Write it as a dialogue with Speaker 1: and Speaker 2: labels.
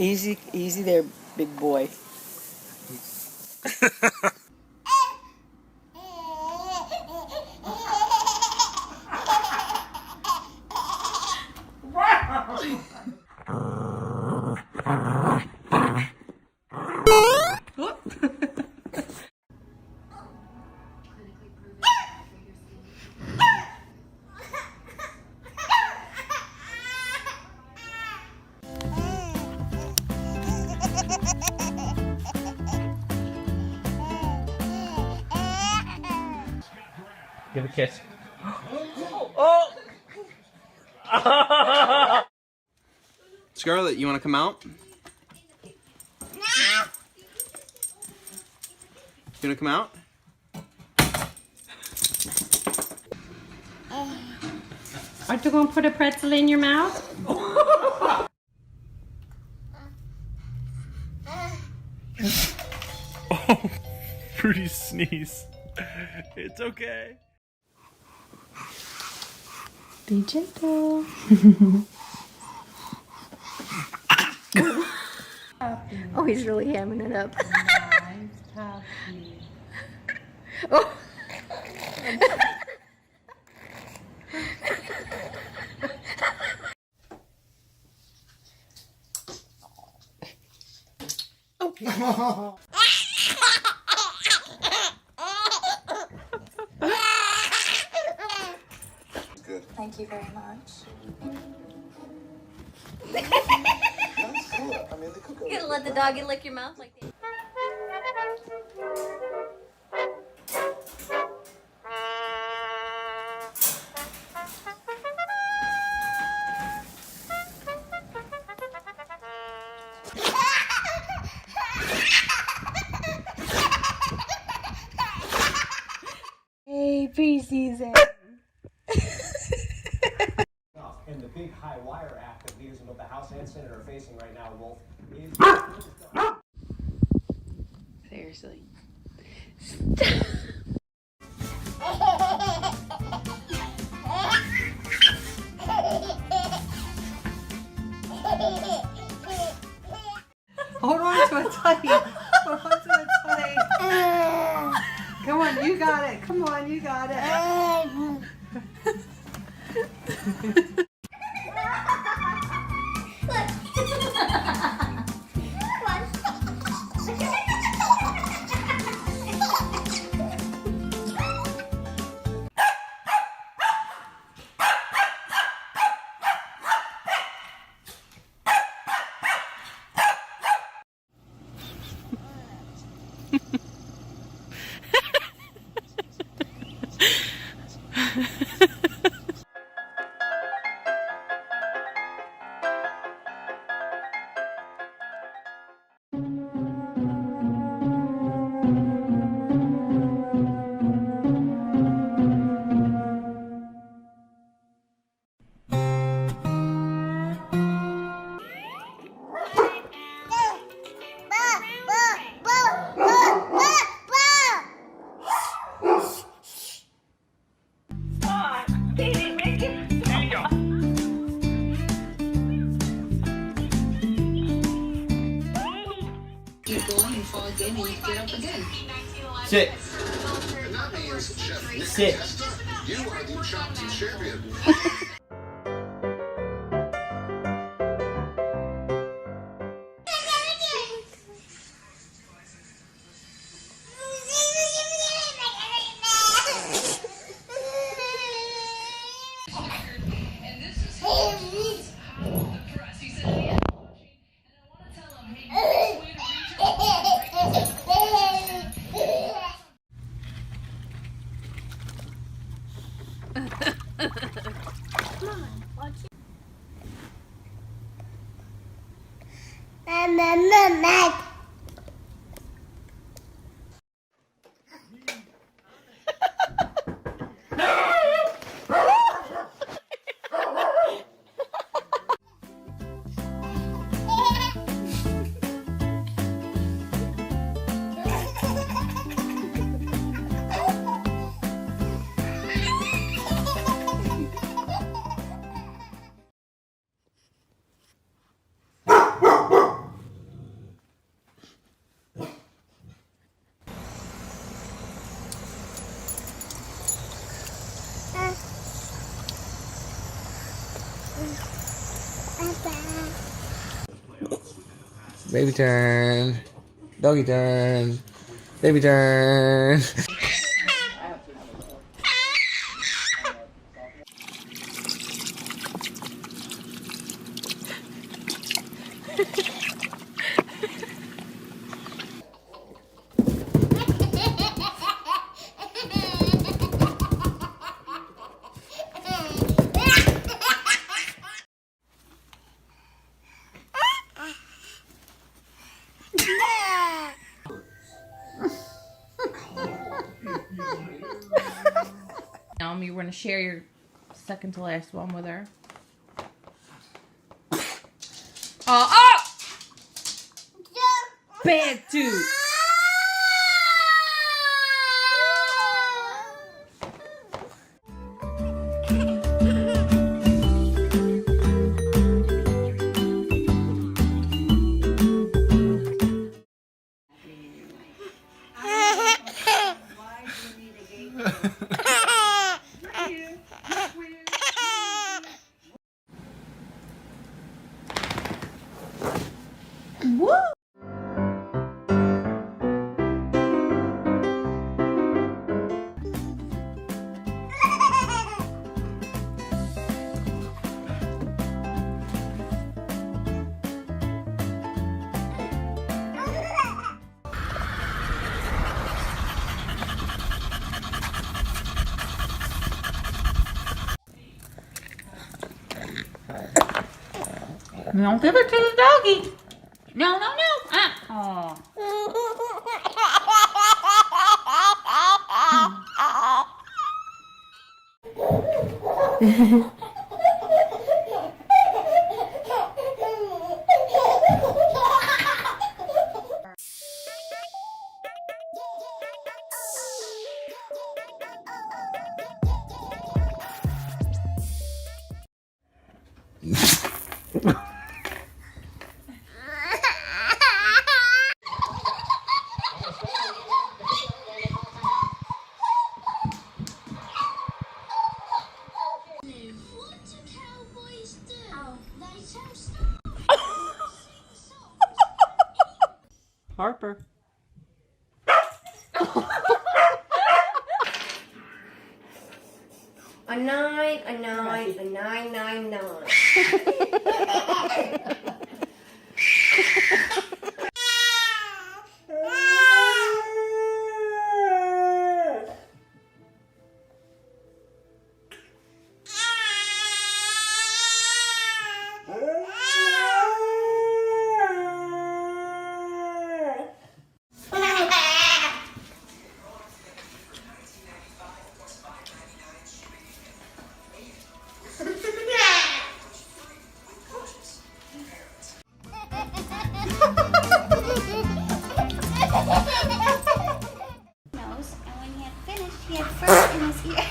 Speaker 1: Easy, easy there, big boy.
Speaker 2: Give a kiss. Oh!
Speaker 3: Scarlett, you want to come out? You want to come out?
Speaker 4: Aren't you going to put a pretzel in your mouth?
Speaker 2: Oh, Fruity sneeze. It's okay.
Speaker 4: Be gentle. Oh, he's really hamming it up. Oh.
Speaker 5: Thank you very much.
Speaker 4: You gonna let the doggy lick your mouth like that? Hey, preseason.
Speaker 6: And the big high wire act that leaders in both the House and Senate are facing right now, Wolf, is...
Speaker 4: Seriously.
Speaker 1: Hold on to it tight. Hold on to it tight. Come on, you got it. Come on, you got it.
Speaker 3: Sit. Sit.
Speaker 7: You are the chopped champion.
Speaker 3: Baby turn. Doggy turn. Baby turn.
Speaker 8: You were going to share your second to last one with her. Oh! Bad dude. Don't give it to the doggy. No, no, no. Oh.
Speaker 3: Harper.
Speaker 9: A 9, a 9, a 9, 9, 9.
Speaker 5: Nose, and when he had finished, he had fur in his ear.